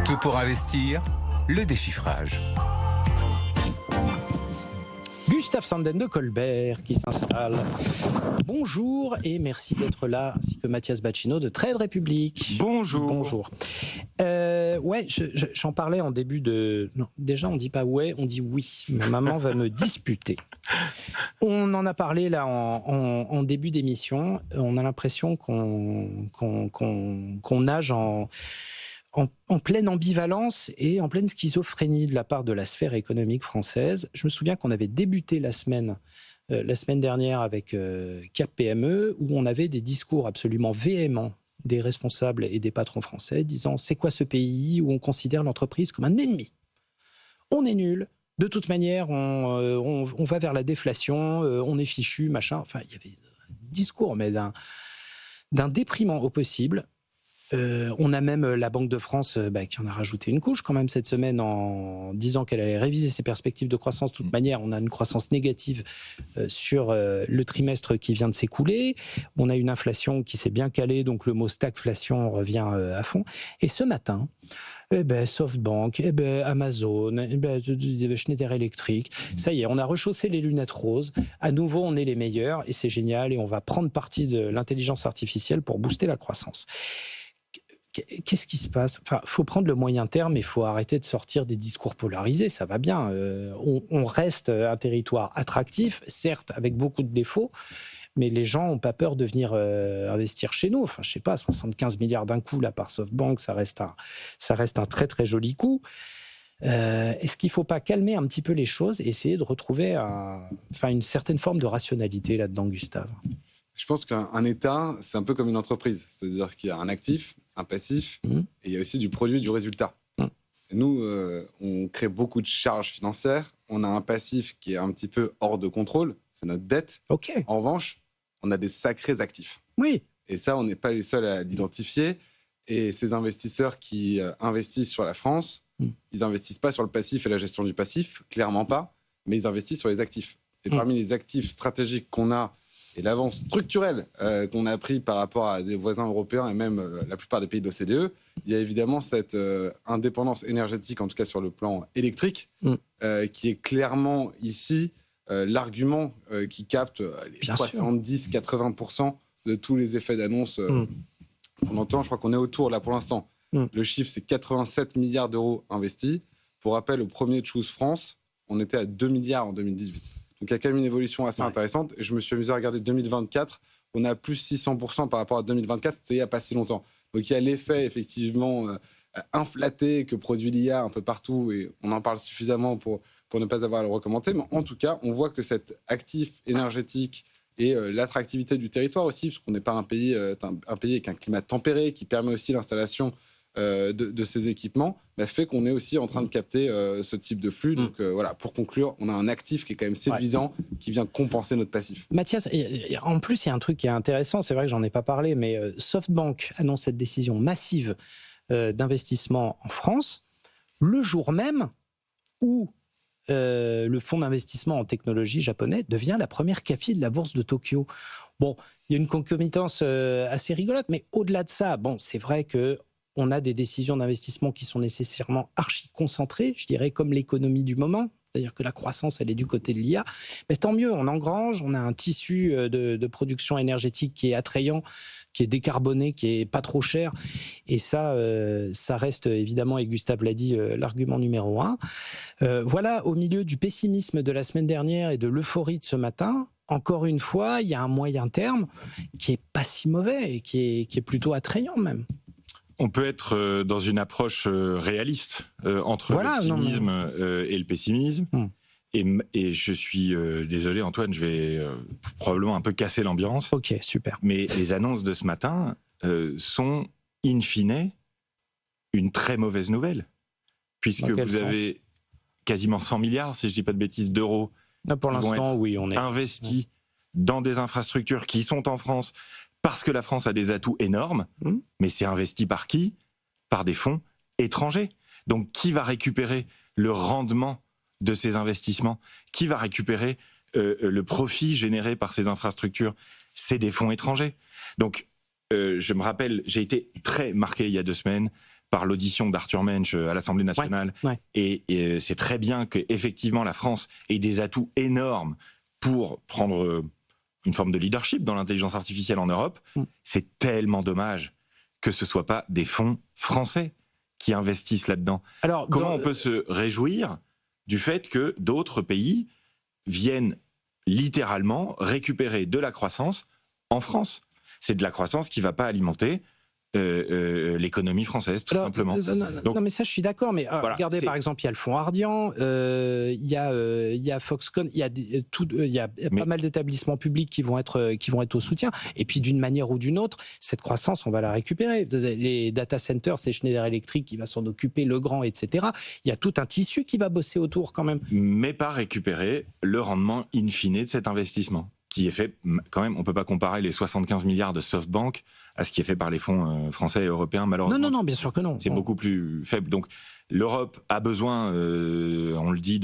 Tout pour investir, le déchiffrage. Gustave Sanden de Colbert qui s'installe. Bonjour et merci d'être là, ainsi que Mathias Bacchino de Trade Republic. Bonjour. Bonjour. J'en parlais en début de... Non, déjà, on ne dit pas ouais, on dit oui. Ma maman va me disputer. On en a parlé là en début d'émission. On a l'impression qu'on nage en pleine ambivalence et en pleine schizophrénie de la part de la sphère économique française. Je me souviens qu'on avait débuté la semaine dernière avec Cap PME, où on avait des discours absolument véhéments des responsables et des patrons français disant « c'est quoi ce pays où on considère l'entreprise comme un ennemi ? On est nul, de toute manière on va vers la déflation, on est fichu, machin ». Enfin, il y avait un discours mais d'un déprimant au possible. On a même la Banque de France qui en a rajouté une couche quand même cette semaine en disant qu'elle allait réviser ses perspectives de croissance. De toute manière, on a une croissance négative sur le trimestre qui vient de s'écouler. On a une inflation qui s'est bien calée, donc le mot stagflation revient à fond. Et ce matin, SoftBank, Amazon, Schneider Electric, ça y est, on a rechaussé les lunettes roses. À nouveau, on est les meilleurs et c'est génial et on va prendre parti de l'intelligence artificielle pour booster la croissance. Qu'est-ce qui se passe ? Enfin, faut prendre le moyen terme et il faut arrêter de sortir des discours polarisés, ça va bien. On reste un territoire attractif, certes avec beaucoup de défauts, mais les gens n'ont pas peur de venir investir chez nous. Enfin, je sais pas, 75 milliards d'un coup là par SoftBank, ça reste un très très joli coup. Est-ce qu'il ne faut pas calmer un petit peu les choses et essayer de retrouver une certaine forme de rationalité là-dedans, Gustave ? Je pense qu'un État, c'est un peu comme une entreprise. C'est-à-dire qu'il y a un actif, un passif, et il y a aussi du produit, du résultat. Et nous, on crée beaucoup de charges financières. On a un passif qui est un petit peu hors de contrôle. C'est notre dette. Okay. En revanche, on a des sacrés actifs. Oui. Et ça, on n'est pas les seuls à l'identifier. Et ces investisseurs qui investissent sur la France, ils n'investissent pas sur le passif et la gestion du passif, clairement pas, mais ils investissent sur les actifs. Et parmi les actifs stratégiques qu'on a, et l'avance structurelle qu'on a pris par rapport à des voisins européens et même la plupart des pays de l'OCDE, il y a évidemment cette indépendance énergétique, en tout cas sur le plan électrique, qui est clairement ici l'argument qui capte les 70-80% de tous les effets d'annonce qu'on entend. Je crois qu'on est autour, là pour l'instant, le chiffre c'est 87 milliards d'euros investis. Pour rappel, au premier Choose France, on était à 2 milliards en 2018. Donc il y a quand même une évolution assez intéressante. Et je me suis amusé à regarder 2024. On a plus 600% par rapport à 2024. C'était il n'y a pas si longtemps. Donc il y a l'effet effectivement inflaté que produit l'IA un peu partout. Et on en parle suffisamment pour ne pas avoir à le recommander. Mais en tout cas, on voit que cet actif énergétique et l'attractivité du territoire aussi, parce qu'on n'est pas un pays avec un climat tempéré qui permet aussi l'installation de ces équipements, fait qu'on est aussi en train de capter ce type de flux. Donc voilà, pour conclure, on a un actif qui est quand même séduisant, qui vient compenser notre passif. Mathias, en plus, il y a un truc qui est intéressant, c'est vrai que j'en ai pas parlé, mais SoftBank annonce cette décision massive d'investissement en France, le jour même où le fonds d'investissement en technologie japonais devient la première CAFI de la bourse de Tokyo. Bon, il y a une concomitance assez rigolote, mais au-delà de ça, c'est vrai que on a des décisions d'investissement qui sont nécessairement archi-concentrées, je dirais comme l'économie du moment, c'est-à-dire que la croissance, elle est du côté de l'IA. Mais tant mieux, on engrange, on a un tissu de production énergétique qui est attrayant, qui est décarboné, qui est pas trop cher. Et ça reste évidemment, et Gustave l'a dit, l'argument numéro 1. Voilà, au milieu du pessimisme de la semaine dernière et de l'euphorie de ce matin, encore une fois, il y a un moyen terme qui est pas si mauvais et qui est plutôt attrayant même. On peut être dans une approche réaliste entre l'optimisme et le pessimisme. Et je suis désolé Antoine, je vais probablement un peu casser l'ambiance. Ok, super. Mais les annonces de ce matin sont in fine une très mauvaise nouvelle. Puisque vous avez quasiment 100 milliards, si je ne dis pas de bêtises, d'euros pour l'instant, oui, on est investis dans des infrastructures qui sont en France parce que la France a des atouts énormes, mais c'est investi par qui ? Par des fonds étrangers. Donc, qui va récupérer le rendement de ces investissements ? Qui va récupérer le profit généré par ces infrastructures ? C'est des fonds étrangers. Donc, je me rappelle, j'ai été très marqué il y a 2 semaines par l'audition d'Arthur Mensch à l'Assemblée nationale. Ouais. Et c'est très bien qu'effectivement la France ait des atouts énormes pour prendre une forme de leadership dans l'intelligence artificielle en Europe. C'est tellement dommage que ce ne soient pas des fonds français qui investissent là-dedans. Alors, comment on peut se réjouir du fait que d'autres pays viennent littéralement récupérer de la croissance en France? C'est de la croissance qui ne va pas alimenter l'économie française, tout simplement. Non, mais ça, je suis d'accord. Mais voilà, regardez, par exemple, il y a le Fonds Ardian, il y a Foxconn, il y a pas mal d'établissements publics qui vont être au soutien. Et puis, d'une manière ou d'une autre, cette croissance, on va la récupérer. Les data centers, c'est Schneider Electric qui va s'en occuper, Legrand, etc. Il y a tout un tissu qui va bosser autour, quand même. Mais pas récupérer le rendement in fine de cet investissement, qui est fait, quand même, on ne peut pas comparer les 75 milliards de SoftBank à ce qui est fait par les fonds français et européens, malheureusement. Non, bien sûr que non. C'est beaucoup plus faible. Donc, l'Europe a besoin, je le dis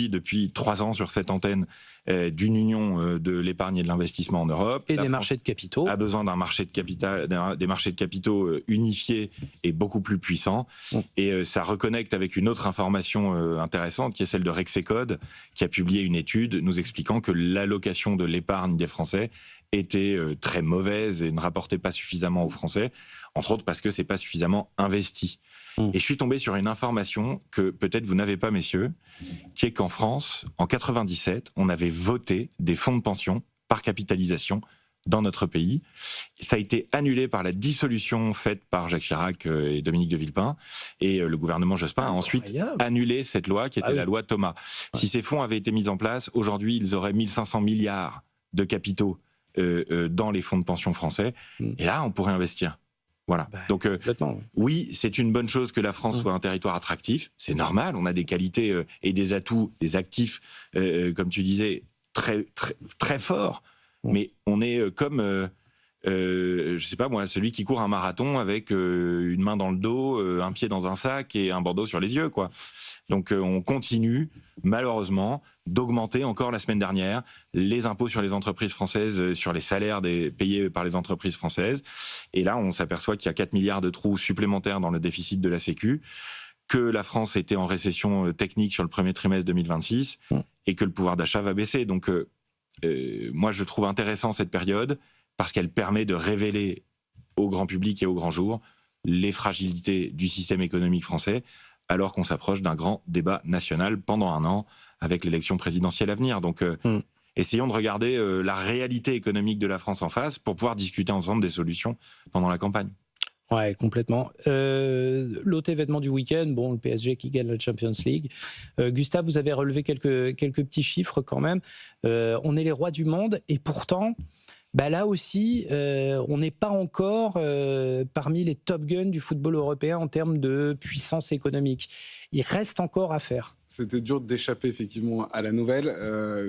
depuis 3 ans sur cette antenne, d'une union de l'épargne et de l'investissement en Europe. Et des marchés de capitaux. A besoin d'un marché de capital, des marchés de capitaux unifiés et beaucoup plus puissants. Et ça reconnecte avec une autre information intéressante, qui est celle de Rexecode, qui a publié une étude nous expliquant que l'allocation de l'épargne des Français était très mauvaise et ne rapportait pas suffisamment aux Français, entre autres parce que c'est pas suffisamment investi. Et je suis tombé sur une information que peut-être vous n'avez pas, messieurs, qui est qu'en France, en 97, on avait voté des fonds de pension par capitalisation dans notre pays. Ça a été annulé par la dissolution faite par Jacques Chirac et Dominique de Villepin. Et le gouvernement Jospin a ensuite annulé cette loi qui était la loi Thomas. Ouais. Si ces fonds avaient été mis en place, aujourd'hui, ils auraient 1500 milliards de capitaux dans les fonds de pension français. Et là, on pourrait investir. Voilà. Donc, oui, c'est une bonne chose que la France soit un territoire attractif. C'est normal. On a des qualités et des atouts, des actifs, comme tu disais, très, très, très forts. Mais on est comme, je sais pas moi, celui qui court un marathon avec une main dans le dos, un pied dans un sac et un bandeau sur les yeux, quoi. Donc, on continue, malheureusement, d'augmenter encore la semaine dernière les impôts sur les entreprises françaises, sur les salaires payés par les entreprises françaises. Et là, on s'aperçoit qu'il y a 4 milliards de trous supplémentaires dans le déficit de la Sécu, que la France était en récession technique sur le premier trimestre 2026 et que le pouvoir d'achat va baisser. Donc, moi, je trouve intéressant cette période parce qu'elle permet de révéler au grand public et au grand jour les fragilités du système économique français, alors qu'on s'approche d'un grand débat national pendant 1 an avec l'élection présidentielle à venir. Donc, essayons de regarder la réalité économique de la France en face pour pouvoir discuter ensemble des solutions pendant la campagne. Ouais, complètement. L'autre événement du week-end, le PSG qui gagne la Champions League. Gustave, vous avez relevé quelques petits chiffres quand même. On est les rois du monde et pourtant, là aussi, on n'est pas encore parmi les top guns du football européen en termes de puissance économique. Il reste encore à faire. C'était dur d'échapper effectivement à la nouvelle.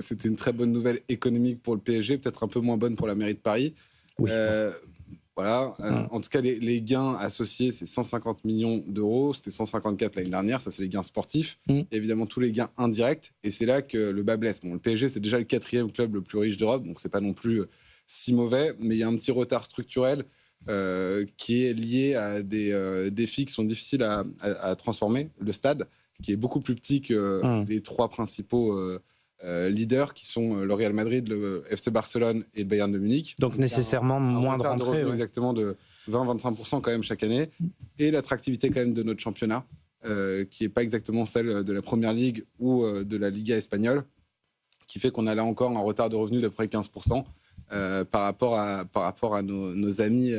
C'était une très bonne nouvelle économique pour le PSG, peut-être un peu moins bonne pour la mairie de Paris. Oui. Voilà. En tout cas, les gains associés, c'est 150 millions d'euros. C'était 154 l'année dernière. Ça, c'est les gains sportifs. Et évidemment, tous les gains indirects. Et c'est là que le bas blesse. Le PSG, c'est déjà le 4e club le plus riche d'Europe. Donc, c'est pas non plus si mauvais. Mais il y a un petit retard structurel qui est lié à des défis qui sont difficiles à transformer. Le stade, qui est beaucoup plus petit que les 3 principaux leaders qui sont le Real Madrid, le FC Barcelone et le Bayern de Munich. Donc nécessairement moins de rentrées. Exactement de 20-25% quand même chaque année. Et l'attractivité quand même de notre championnat, qui n'est pas exactement celle de la Première Ligue ou de la Liga espagnole, qui fait qu'on a là encore un retard de revenus d'à peu près 15% par rapport à nos amis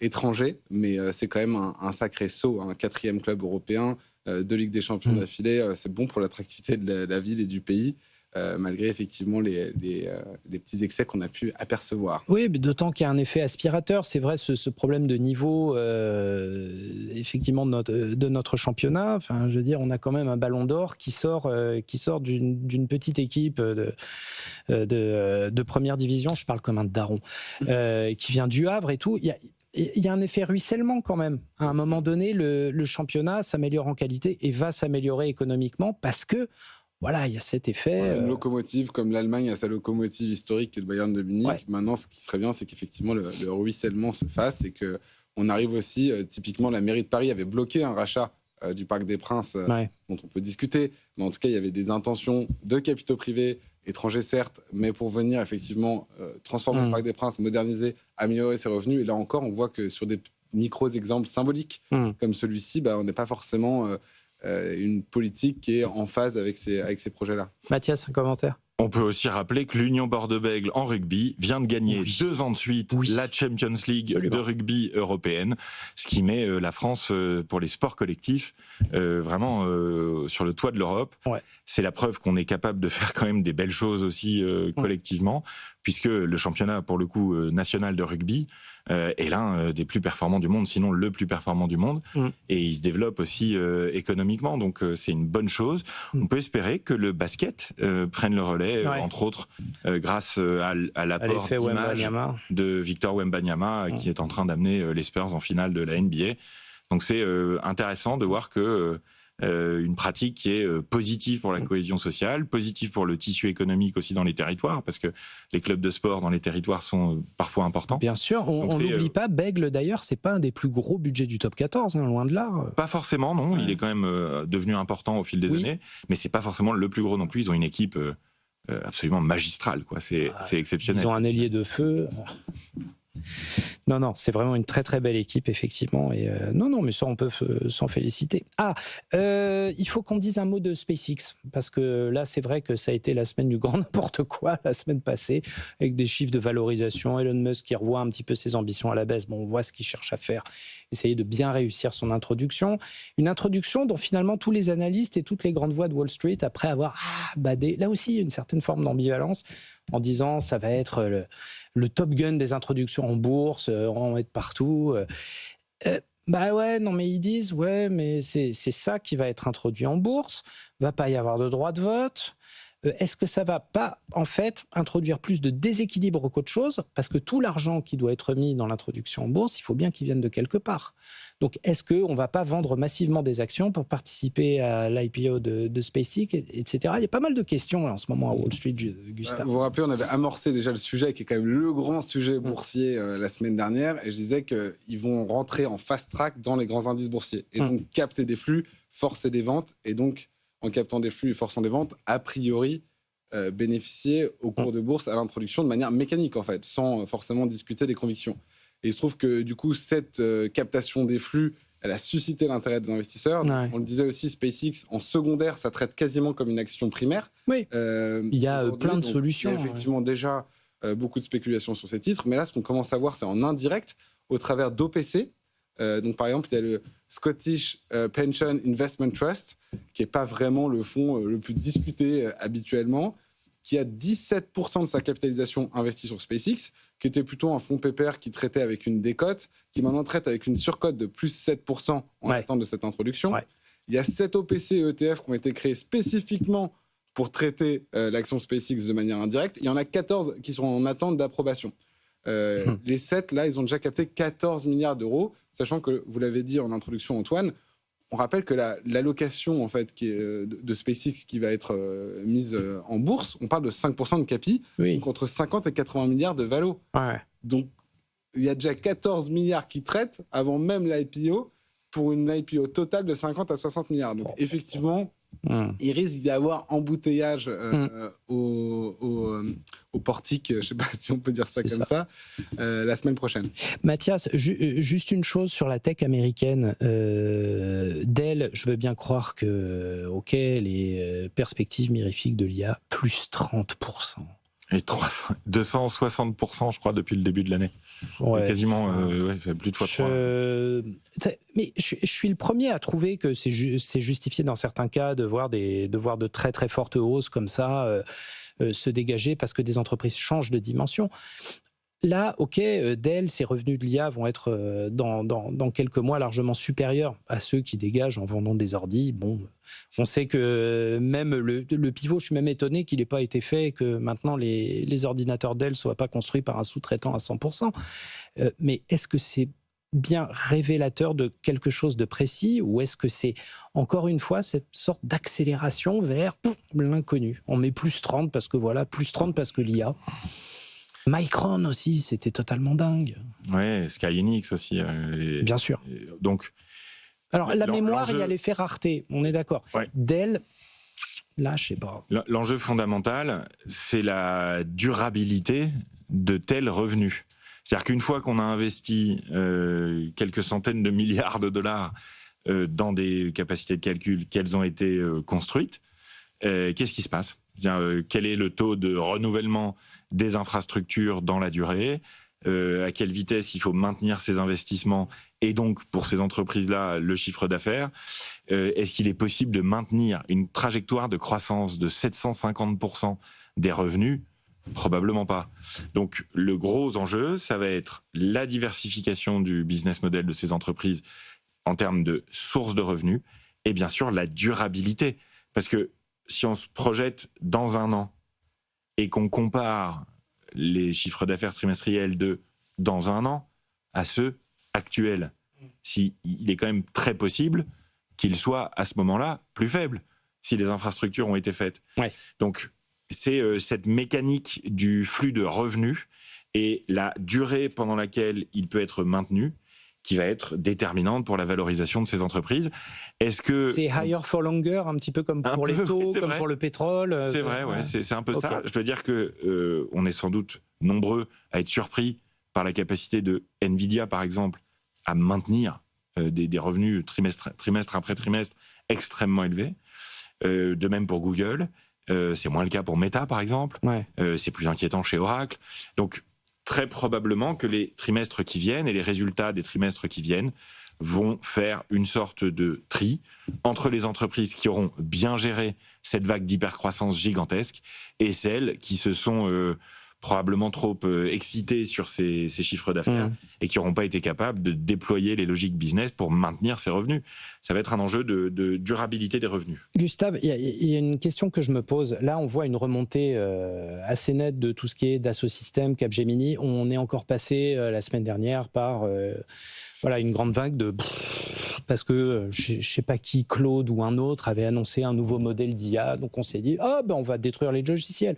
étrangers. Mais c'est quand même un sacré saut, un 4e club européen, 2 Ligues des Champions d'affilée. C'est bon pour l'attractivité de la ville et du pays. Malgré effectivement les petits excès qu'on a pu apercevoir. Oui, mais d'autant qu'il y a un effet aspirateur. C'est vrai, ce problème de niveau effectivement de notre championnat. Enfin, je veux dire, on a quand même un ballon d'or qui sort d'une petite équipe de première division. Je parle comme un daron, qui vient du Havre et tout. Il y a un effet ruissellement quand même. À un moment donné, le championnat s'améliore en qualité et va s'améliorer économiquement parce que voilà, il y a cet effet. Une locomotive comme l'Allemagne a sa locomotive historique qui est le Bayern de Munich. Ouais. Maintenant, ce qui serait bien, c'est qu'effectivement le ruissellement se fasse et que on arrive aussi, typiquement, la mairie de Paris avait bloqué un rachat du Parc des Princes, dont on peut discuter. Mais en tout cas, il y avait des intentions de capitaux privés, étrangers certes, mais pour venir effectivement transformer le Parc des Princes, moderniser, améliorer ses revenus. Et là encore, on voit que sur des micro-exemples symboliques comme celui-ci, on n'est pas forcément une politique qui est en phase avec ces projets-là. Mathias, un commentaire ? On peut aussi rappeler que l'Union Bordeaux-Bègles en rugby vient de gagner 2 ans de suite la Champions League de rugby européenne, ce qui met la France pour les sports collectifs vraiment sur le toit de l'Europe. Ouais. C'est la preuve qu'on est capable de faire quand même des belles choses aussi collectivement, puisque le championnat, pour le coup, national de rugby est l'un des plus performants du monde, sinon le plus performant du monde, et il se développe aussi économiquement, donc c'est une bonne chose. On peut espérer que le basket prenne le relais, entre autres grâce à l'apport d'image de Victor Wembanyama, qui est en train d'amener les Spurs en finale de la NBA. Donc c'est intéressant de voir que une pratique qui est positive pour la cohésion sociale, positive pour le tissu économique aussi dans les territoires, parce que les clubs de sport dans les territoires sont parfois importants. Bien sûr, on n'oublie pas, Bègles d'ailleurs, c'est pas un des plus gros budgets du top 14, loin de là. Pas forcément, non, il est quand même devenu important au fil des années, mais c'est pas forcément le plus gros non plus, ils ont une équipe absolument magistrale, quoi. C'est exceptionnel. Ils ont un ailier de feu. Non, c'est vraiment une très très belle équipe, effectivement. Et non, mais ça, on peut s'en féliciter. Il faut qu'on dise un mot de SpaceX, parce que là, c'est vrai que ça a été la semaine du grand n'importe quoi, la semaine passée, avec des chiffres de valorisation. Elon Musk qui revoit un petit peu ses ambitions à la baisse. Bon, on voit ce qu'il cherche à faire, essayer de bien réussir son introduction. Une introduction dont finalement tous les analystes et toutes les grandes voix de Wall Street, après avoir badé, là aussi, une certaine forme d'ambivalence, en disant ça va être le Top Gun des introductions en bourse, on va être partout. Mais ils disent, mais c'est ça qui va être introduit en bourse, va pas y avoir de droit de vote. Est-ce que ça va pas, en fait, introduire plus de déséquilibre qu'autre chose ? Parce que tout l'argent qui doit être mis dans l'introduction en bourse, il faut bien qu'il vienne de quelque part. Donc, est-ce qu'on ne va pas vendre massivement des actions pour participer à l'IPO de SpaceX, etc. Il y a pas mal de questions en ce moment à Wall Street, Gustave. Vous vous rappelez, on avait amorcé déjà le sujet, qui est quand même le grand sujet boursier la semaine dernière, et je disais qu'ils vont rentrer en fast track dans les grands indices boursiers, et donc capter des flux, forcer des ventes, et donc, en captant des flux et forçant des ventes, a priori, bénéficier au cours de bourse à l'introduction de manière mécanique, en fait, sans forcément discuter des convictions. Et il se trouve que, du coup, cette captation des flux, elle a suscité l'intérêt des investisseurs. Ouais. On le disait aussi, SpaceX, en secondaire, ça traite quasiment comme une action primaire. Oui, il y a plein de solutions. Il y a effectivement déjà beaucoup de spéculations sur ces titres, mais là, ce qu'on commence à voir, c'est en indirect, au travers d'OPC. Donc, par exemple, il y a le Scottish Pension Investment Trust, qui n'est pas vraiment le fonds le plus discuté habituellement, qui a 17% de sa capitalisation investie sur SpaceX, qui était plutôt un fonds pépère qui traitait avec une décote, qui maintenant traite avec une surcote de plus 7% en attente de cette introduction. Ouais. Il y a 7 OPC et ETF qui ont été créés spécifiquement pour traiter l'action SpaceX de manière indirecte. Il y en a 14 qui sont en attente d'approbation. Les 7, là, ils ont déjà capté 14 milliards d'euros, sachant que, vous l'avez dit en introduction, Antoine, on rappelle que l'allocation en fait, qui est, de SpaceX qui va être mise en bourse, on parle de 5% de capi, donc entre 50 et 80 milliards de valo. Ouais. Donc, il y a déjà 14 milliards qui traitent avant même l'IPO pour une IPO totale de 50 à 60 milliards. Donc, effectivement, il risque d'y avoir embouteillage au portique, je ne sais pas si on peut dire ça comme ça, la semaine prochaine. Mathias, juste une chose sur la tech américaine. Dell, je veux bien croire que, les perspectives mirifiques de l'IA, plus 30%. Et 260%, je crois, depuis le début de l'année. Ouais. Quasiment plus de fois 3. Mais je suis le premier à trouver que c'est justifié dans certains cas de voir de très très fortes hausses comme ça se dégager parce que des entreprises changent de dimension. Là, Dell, ses revenus de l'IA vont être dans quelques mois largement supérieurs à ceux qui dégagent en vendant des ordis. Bon, on sait que même le pivot, je suis même étonné qu'il n'ait pas été fait et que maintenant les ordinateurs Dell ne soient pas construits par un sous-traitant à 100%. Mais est-ce que c'est bien révélateur de quelque chose de précis ou est-ce que c'est encore une fois cette sorte d'accélération vers l'inconnu ? On met plus 30 parce que plus 30 parce que l'IA. Micron aussi, c'était totalement dingue. Ouais, Sky Enix aussi. Bien sûr. Donc, alors la mémoire, l'enjeu... il y a l'effet rareté, on est d'accord. Ouais. Dell, là, je sais pas. L'enjeu fondamental, c'est la durabilité de tels revenus. C'est-à-dire qu'une fois qu'on a investi quelques centaines de milliards de dollars dans des capacités de calcul, qu'elles ont été construites, qu'est-ce qui se passe ? Quel est le taux de renouvellement des infrastructures dans la durée ? À quelle vitesse il faut maintenir ces investissements et donc pour ces entreprises-là le chiffre d'affaires ? Est-ce qu'il est possible de maintenir une trajectoire de croissance de 750% des revenus ? Probablement pas. Donc le gros enjeu, ça va être la diversification du business model de ces entreprises en termes de sources de revenus et bien sûr la durabilité. Parce que si on se projette dans un an et qu'on compare les chiffres d'affaires trimestriels de dans un an à ceux actuels, il est quand même très possible qu'ils soient à ce moment-là plus faibles si les infrastructures ont été faites. Ouais. Donc c'est cette mécanique du flux de revenus et la durée pendant laquelle il peut être maintenu qui va être déterminante pour la valorisation de ces entreprises. Est-ce que c'est higher for longer, un petit peu comme pour les taux, comme vrai. pour le pétrole. C'est vrai, ouais, c'est un peu okay. ça. Je dois dire que on est sans doute nombreux à être surpris par la capacité de Nvidia, par exemple, à maintenir des revenus trimestre après trimestre extrêmement élevés. De même pour Google. C'est moins le cas pour Meta, par exemple. Ouais. C'est plus inquiétant chez Oracle. Donc, très probablement que les trimestres qui viennent et les résultats des trimestres qui viennent vont faire une sorte de tri entre les entreprises qui auront bien géré cette vague d'hypercroissance gigantesque et celles qui se sont probablement trop excitées sur ces chiffres d'affaires et qui n'auront pas été capables de déployer les logiques business pour maintenir ces revenus. Ça va être un enjeu de durabilité des revenus. Gustave, il y a une question que je me pose. Là, on voit une remontée assez nette de tout ce qui est Dassault Systèmes, Capgemini. On est encore passé la semaine dernière par une grande vague de... Parce que je ne sais pas qui, Claude ou un autre, avait annoncé un nouveau modèle d'IA. Donc on s'est dit, on va détruire les logiciels.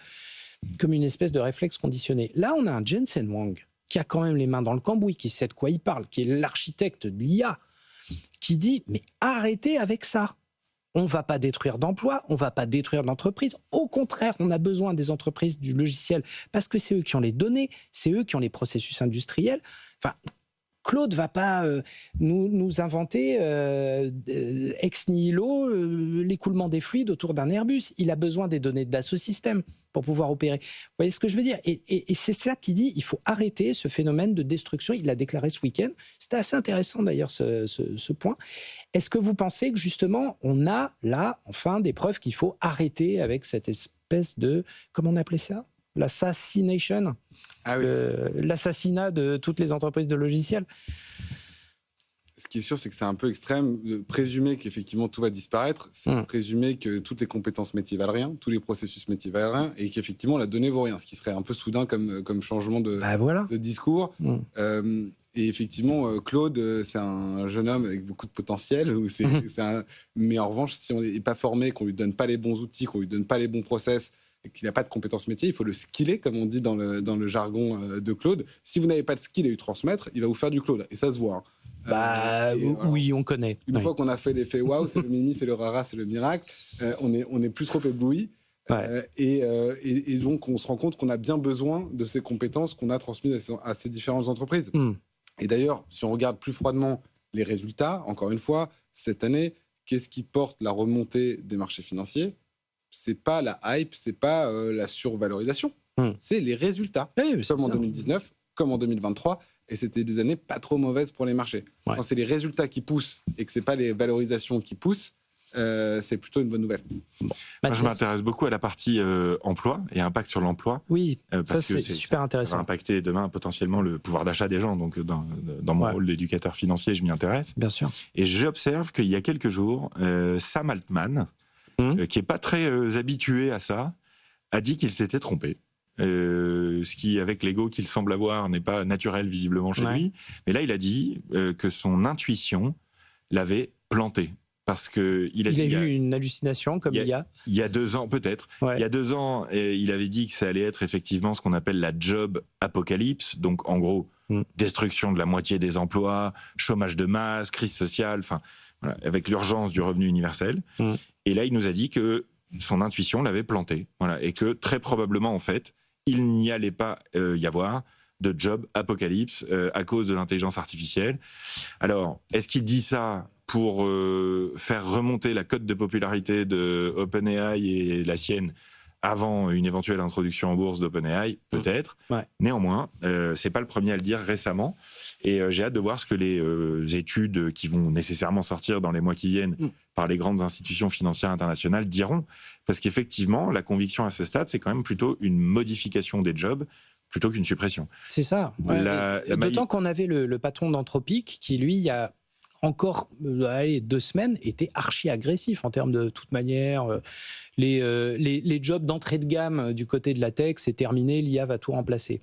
Comme une espèce de réflexe conditionné. Là, on a un Jensen Huang qui a quand même les mains dans le cambouis, qui sait de quoi il parle, qui est l'architecte de l'IA, qui dit « mais arrêtez avec ça ! On ne va pas détruire d'emplois, on ne va pas détruire d'entreprises. Au contraire, on a besoin des entreprises du logiciel parce que c'est eux qui ont les données, c'est eux qui ont les processus industriels. » Enfin, Claude ne va pas nous inventer ex nihilo l'écoulement des fluides autour d'un Airbus. Il a besoin des données de Dassault Systèmes pour pouvoir opérer. Vous voyez ce que je veux dire ? Et c'est ça qu'il dit, il faut arrêter ce phénomène de destruction. Il l'a déclaré ce week-end. C'était assez intéressant d'ailleurs ce point. Est-ce que vous pensez que justement, on a là, enfin, des preuves qu'il faut arrêter avec cette espèce de... Comment on appelait ça ? L'assassination, l'assassinat de toutes les entreprises de logiciels. Ce qui est sûr, c'est que c'est un peu extrême de présumer qu'effectivement tout va disparaître. C'est présumer que toutes les compétences métiers valent rien, tous les processus métiers valent rien, et qu'effectivement la donnée vaut rien, ce qui serait un peu soudain comme changement de discours. Et effectivement, Claude, c'est un jeune homme avec beaucoup de potentiel. Mais en revanche, si on n'est pas formé, qu'on lui donne pas les bons outils, qu'on lui donne pas les bons process, et qu'il n'a pas de compétences métiers, il faut le skiller, comme on dit dans le jargon de Claude. Si vous n'avez pas de skill à lui transmettre, il va vous faire du Claude. Et ça se voit. Oui, on connaît. Une fois qu'on a fait l'effet waouh, c'est le mimi, c'est le rara, c'est le miracle, on est plus trop ébloui. Et donc, on se rend compte qu'on a bien besoin de ces compétences qu'on a transmises à ces différentes entreprises. Et d'ailleurs, si on regarde plus froidement les résultats, encore une fois, cette année, qu'est-ce qui porte la remontée des marchés financiers ? C'est pas la hype, c'est pas la survalorisation, c'est les résultats. Comme en 2019, comme en 2023, et c'était des années pas trop mauvaises pour les marchés. Quand c'est les résultats qui poussent et que c'est pas les valorisations qui poussent, c'est plutôt une bonne nouvelle. Moi, je m'intéresse beaucoup à la partie emploi et impact sur l'emploi. Oui, parce ça c'est super intéressant. Ça va impacter demain potentiellement le pouvoir d'achat des gens. Donc dans mon rôle d'éducateur financier, je m'y intéresse. Bien sûr. Et j'observe qu'il y a quelques jours, Sam Altman, qui n'est pas très habitué à ça, a dit qu'il s'était trompé. Ce qui, avec l'ego qu'il semble avoir, n'est pas naturel visiblement chez lui. Mais là, il a dit que son intuition l'avait planté. parce que il a eu une hallucination comme il y a. Il y a 2 ans, peut-être. Ouais. Il y a 2 ans, il avait dit que ça allait être effectivement ce qu'on appelle la job apocalypse. Donc, en gros, destruction de la moitié des emplois, chômage de masse, crise sociale, enfin, voilà, avec l'urgence du revenu universel. Et là, il nous a dit que son intuition l'avait planté. Voilà, et que très probablement, en fait, il n'y allait pas y avoir de job apocalypse à cause de l'intelligence artificielle. Alors, est-ce qu'il dit ça pour faire remonter la cote de popularité de OpenAI et la sienne avant une éventuelle introduction en bourse d'OpenAI? Peut-être. Ouais. Néanmoins, c'est pas le premier à le dire récemment. Et j'ai hâte de voir ce que les études qui vont nécessairement sortir dans les mois qui viennent par les grandes institutions financières internationales diront. Parce qu'effectivement, la conviction à ce stade, c'est quand même plutôt une modification des jobs plutôt qu'une suppression. C'est ça. Ouais. D'autant qu'on avait le patron d'Anthropic qui, lui, il y a encore 2 semaines, était archi agressif en termes de toute manière. Les jobs d'entrée de gamme du côté de la tech, c'est terminé, l'IA va tout remplacer.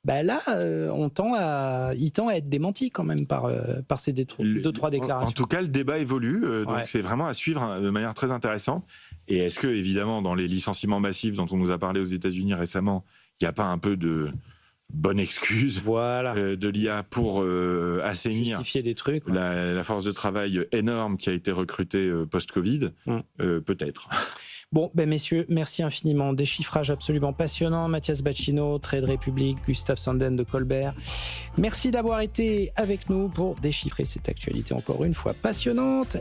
Là, il tend à être démenti quand même par ces 2-3 déclarations. En tout cas, le débat évolue, donc c'est vraiment à suivre de manière très intéressante. Et est-ce que, évidemment, dans les licenciements massifs dont on nous a parlé aux États-Unis récemment, il n'y a pas un peu de bonne excuse de l'IA pour assainir justifier des trucs, la force de travail énorme qui a été recrutée post-Covid? Peut-être. Bon, messieurs, merci infiniment. Déchiffrage absolument passionnant. Mathias Bacchino, Trade Republic, Gustave Sanden de Colbert. Merci d'avoir été avec nous pour déchiffrer cette actualité encore une fois passionnante.